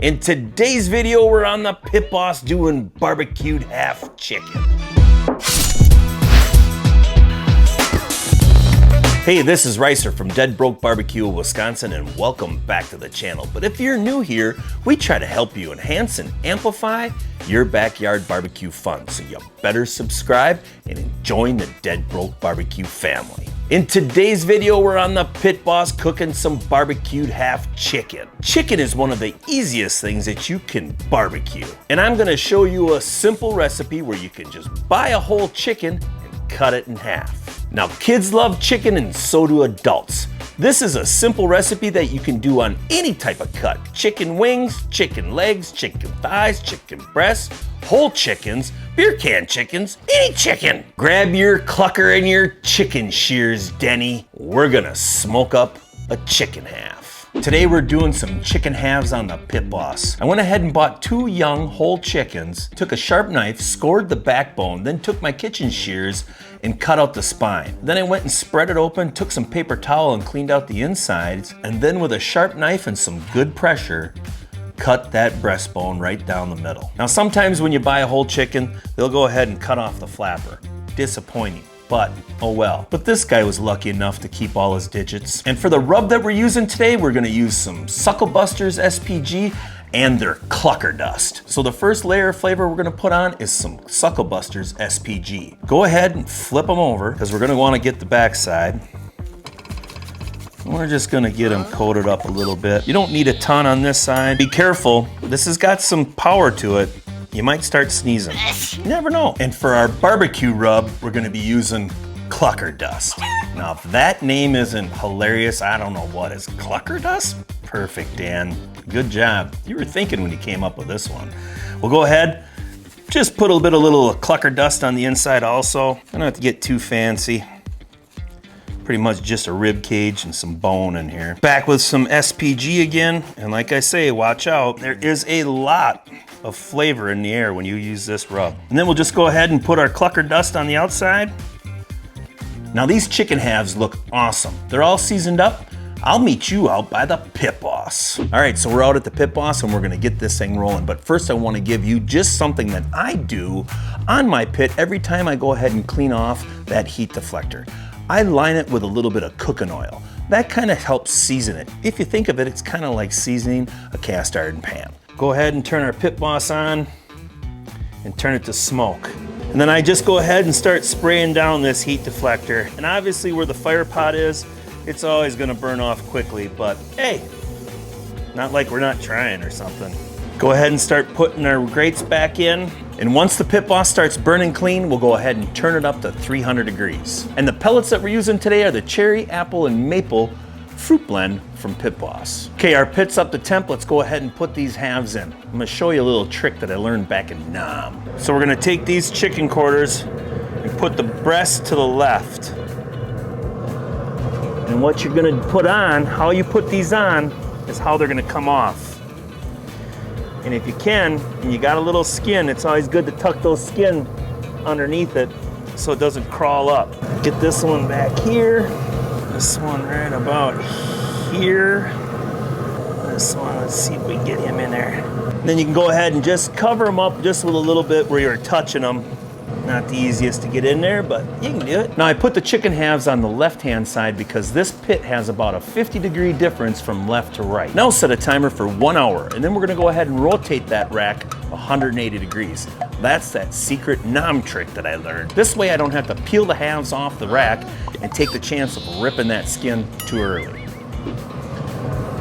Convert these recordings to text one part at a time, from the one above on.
In today's video, we're on the Pit Boss doing barbecued half chicken. Hey, this is Ricer from Dead Broke Barbecue, Wisconsin, and welcome back to the channel. But if you're new here, we try to help you enhance and amplify your backyard barbecue fun. So you better subscribe and join the Dead Broke Barbecue family. In today's video, we're on the Pit Boss cooking some barbecued half chicken. Chicken is one of the easiest things that you can barbecue. And I'm gonna show you a simple recipe where you can just buy a whole chicken and cut it in half. Now, kids love chicken and so do adults. This is a simple recipe that you can do on any type of cut. Chicken wings, chicken legs, chicken thighs, chicken breasts, whole chickens, beer can chickens, any chicken. Grab your clucker and your chicken shears, Denny. We're gonna smoke up a chicken half. Today we're doing some chicken halves on the Pit Boss. I went ahead and bought 2 young whole chickens, took a sharp knife, scored the backbone, then took my kitchen shears and cut out the spine. Then I went and spread it open, took some paper towel and cleaned out the insides, and then with a sharp knife and some good pressure, cut that breastbone right down the middle. Now sometimes when you buy a whole chicken, they'll go ahead and cut off the flapper. Disappointing, but oh well. But this guy was lucky enough to keep all his digits. And for the rub that we're using today, we're gonna use some Suckle Busters SPG and their clucker dust. So the first layer of flavor we're gonna put on is some Suckle Busters SPG. Go ahead and flip them over because we're gonna wanna get the backside. We're just gonna get them coated up a little bit. You don't need a ton on this side. Be careful, this has got some power to it. You might start sneezing. You never know. And for our barbecue rub, we're gonna be using clucker dust. Now, if that name isn't hilarious, I don't know what is. Clucker dust? Perfect, Dan. Good job. You were thinking when you came up with this one. We'll go ahead, just put a little clucker dust on the inside also. I don't have to get too fancy. Pretty much just a rib cage and some bone in here. Back with some SPG again, and like I say, watch out. There is a lot of flavor in the air when you use this rub. And then we'll just go ahead and put our clucker dust on the outside. Now these chicken halves look awesome. They're all seasoned up. I'll meet you out by the Pit Boss. All right, so we're out at the Pit Boss and we're gonna get this thing rolling. But first I wanna give you just something that I do on my pit every time I go ahead and clean off that heat deflector. I line it with a little bit of cooking oil. That kind of helps season it. If you think of it, it's kind of like seasoning a cast iron pan. Go ahead and turn our Pit Boss on and turn it to smoke. And then I just go ahead and start spraying down this heat deflector. And obviously where the fire pot is, it's always gonna burn off quickly, but hey, not like we're not trying or something. Go ahead and start putting our grates back in. And once the Pit Boss starts burning clean, we'll go ahead and turn it up to 300 degrees. And the pellets that we're using today are the cherry, apple, and maple fruit blend from Pit Boss. Okay, our pit's up to temp. Let's go ahead and put these halves in. I'm gonna show you a little trick that I learned back in Nam. So we're gonna take these chicken quarters and put the breast to the left. And what you're gonna put on, how you put these on, is how they're gonna come off. And if you can, and you got a little skin, it's always good to tuck those skin underneath it so it doesn't crawl up. Get this one back here. This one right about here. This one, let's see if we can get him in there. And then you can go ahead and just cover them up just with a little bit where you're touching them. Not the easiest to get in there, but you can do it. Now I put the chicken halves on the left-hand side because this pit has about a 50-degree difference from left to right. Now set a timer for 1 hour, and then we're gonna go ahead and rotate that rack 180 degrees. That's that secret Nam trick that I learned. This way I don't have to peel the halves off the rack and take the chance of ripping that skin too early.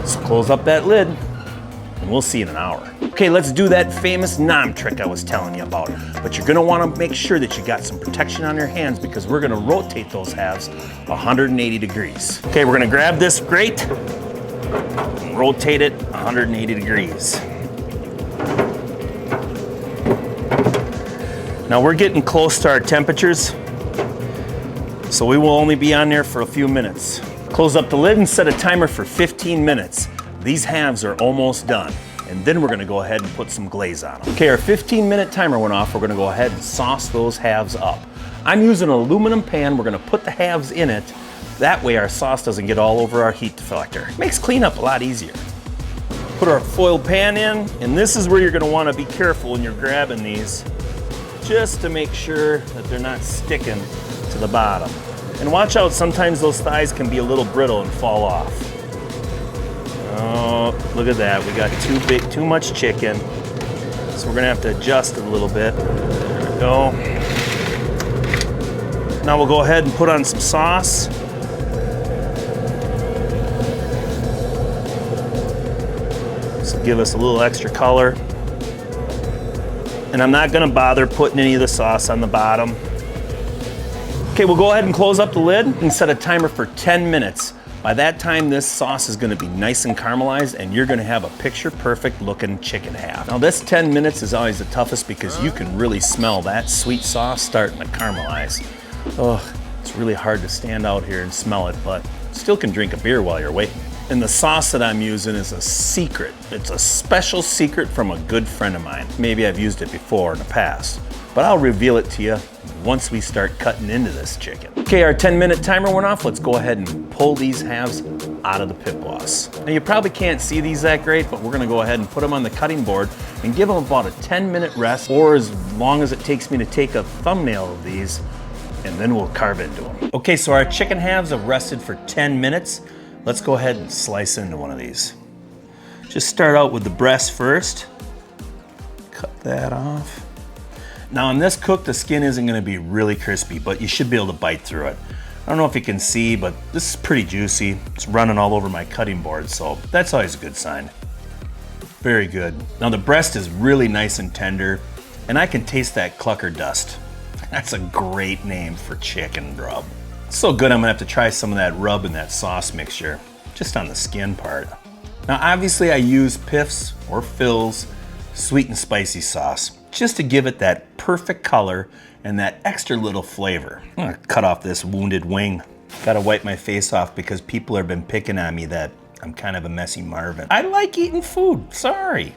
So close up that lid, and we'll see in an hour. Okay, let's do that famous Nam trick I was telling you about. But you're gonna wanna make sure that you got some protection on your hands because we're gonna rotate those halves 180 degrees. Okay, we're gonna grab this grate and rotate it 180 degrees. Now we're getting close to our temperatures, so we will only be on there for a few minutes. Close up the lid and set a timer for 15 minutes. These halves are almost done. And then we're gonna go ahead and put some glaze on them. Okay, our 15-minute timer went off. We're gonna go ahead and sauce those halves up. I'm using an aluminum pan. We're gonna put the halves in it. That way our sauce doesn't get all over our heat deflector. Makes cleanup a lot easier. Put our foil pan in, and this is where you're gonna wanna be careful when you're grabbing these, just to make sure that they're not sticking to the bottom. And watch out, sometimes those thighs can be a little brittle and fall off. Oh, look at that, we got too much chicken. So we're gonna have to adjust it a little bit. There we go. Now we'll go ahead and put on some sauce. This will give us a little extra color. And I'm not gonna bother putting any of the sauce on the bottom. Okay, we'll go ahead and close up the lid and set a timer for 10 minutes. By that time, this sauce is gonna be nice and caramelized, and you're gonna have a picture-perfect looking chicken half. Now this 10 minutes is always the toughest because you can really smell that sweet sauce starting to caramelize. Oh, it's really hard to stand out here and smell it, but still can drink a beer while you're waiting. And the sauce that I'm using is a secret. It's a special secret from a good friend of mine. Maybe I've used it before in the past, but I'll reveal it to you once we start cutting into this chicken. Okay, our 10-minute timer went off. Let's go ahead and pull these halves out of the pit boss. Now you probably can't see these that great, but we're gonna go ahead and put them on the cutting board and give them about a 10-minute rest, or as long as it takes me to take a thumbnail of these, and then we'll carve into them. Okay, so our chicken halves have rested for 10 minutes. Let's go ahead and slice into one of these. Just start out with the breast first. Cut that off. Now in this cook, the skin isn't gonna be really crispy, but you should be able to bite through it. I don't know if you can see, but this is pretty juicy. It's running all over my cutting board, so that's always a good sign. Very good. Now the breast is really nice and tender, and I can taste that clucker dust. That's a great name for chicken rub. It's so good I'm gonna have to try some of that rub in that sauce mixture, just on the skin part. Now obviously I use Piff's or Phil's sweet and spicy sauce, just to give it that perfect color and that extra little flavor. I'm gonna cut off this wounded wing. Gotta wipe my face off because people have been picking on me that I'm kind of a messy Marvin. I like eating food, sorry.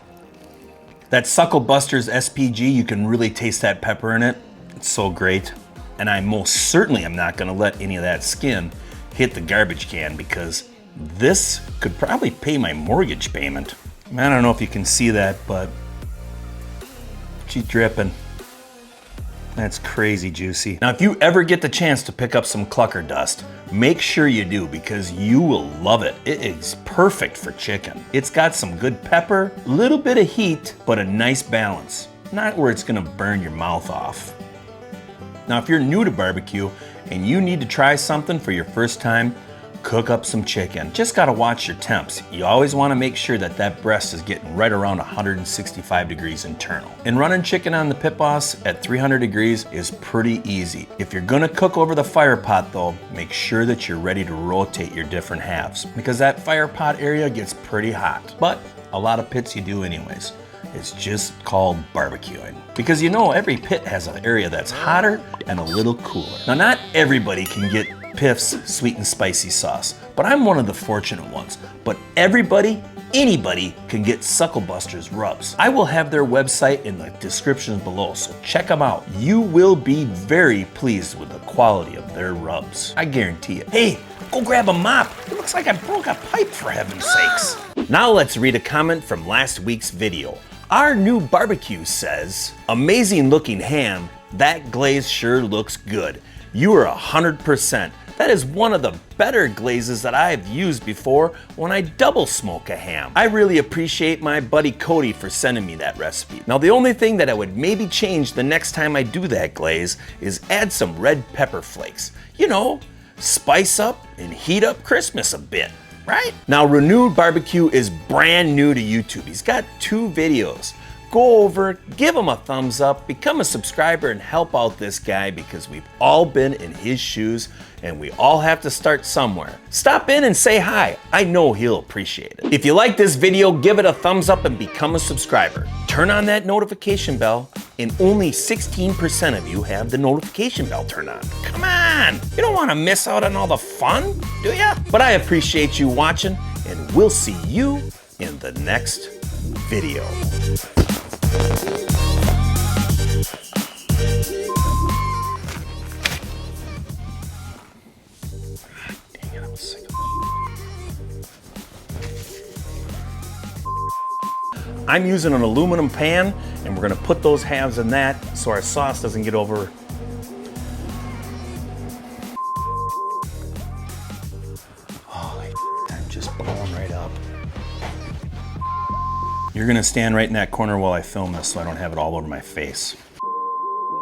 That Suckle Buster's SPG, you can really taste that pepper in it. It's so great. And I most certainly am not gonna let any of that skin hit the garbage can because this could probably pay my mortgage payment. I don't know if you can see that, but she's dripping. That's crazy juicy. Now, if you ever get the chance to pick up some clucker dust, make sure you do because you will love it. It is perfect for chicken. It's got some good pepper, a little bit of heat, but a nice balance. Not where it's gonna burn your mouth off. Now, if you're new to barbecue and you need to try something for your first time, cook up some chicken. Just gotta watch your temps. You always wanna make sure that that breast is getting right around 165 degrees internal. And running chicken on the pit boss at 300 degrees is pretty easy. If you're gonna cook over the fire pot though, make sure that you're ready to rotate your different halves because that fire pot area gets pretty hot. But a lot of pits you do anyways. It's just called barbecuing. Because you know every pit has an area that's hotter and a little cooler. Now not everybody can get Piff's sweet and spicy sauce, but I'm one of the fortunate ones. But everybody, anybody can get Suckle Buster's rubs. I will have their website in the description below, so check them out. You will be very pleased with the quality of their rubs. I guarantee it. Hey, go grab a mop. It looks like I broke a pipe for heaven's sakes. Now let's read a comment from last week's video. RNEW BBQ says, amazing looking ham, that glaze sure looks good. You are 100%. That is one of the better glazes that I've used before when I double smoke a ham. I really appreciate my buddy Cody for sending me that recipe. Now the only thing that I would maybe change the next time I do that glaze is add some red pepper flakes. You know, spice up and heat up Christmas a bit, right? Now RNEW BBQ is brand new to YouTube. He's got 2 videos. Go over, give him a thumbs up, become a subscriber, and help out this guy because we've all been in his shoes and we all have to start somewhere. Stop in and say hi. I know he'll appreciate it. If you like this video, give it a thumbs up and become a subscriber. Turn on that notification bell, and only 16% of you have the notification bell turned on. Come on, you don't want to miss out on all the fun, do ya? But I appreciate you watching, and we'll see you in the next video. Dang it, I was sick of it. I'm using an aluminum pan, and we're gonna put those halves in that so our sauce doesn't get over. Holy, I'm just blowing right up. You're gonna stand right in that corner while I film this so I don't have it all over my face.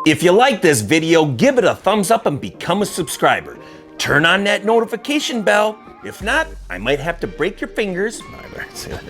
If you like this video, give it a thumbs up and become a subscriber. Turn on that notification bell. If not, I might have to break your fingers. No, I better say that.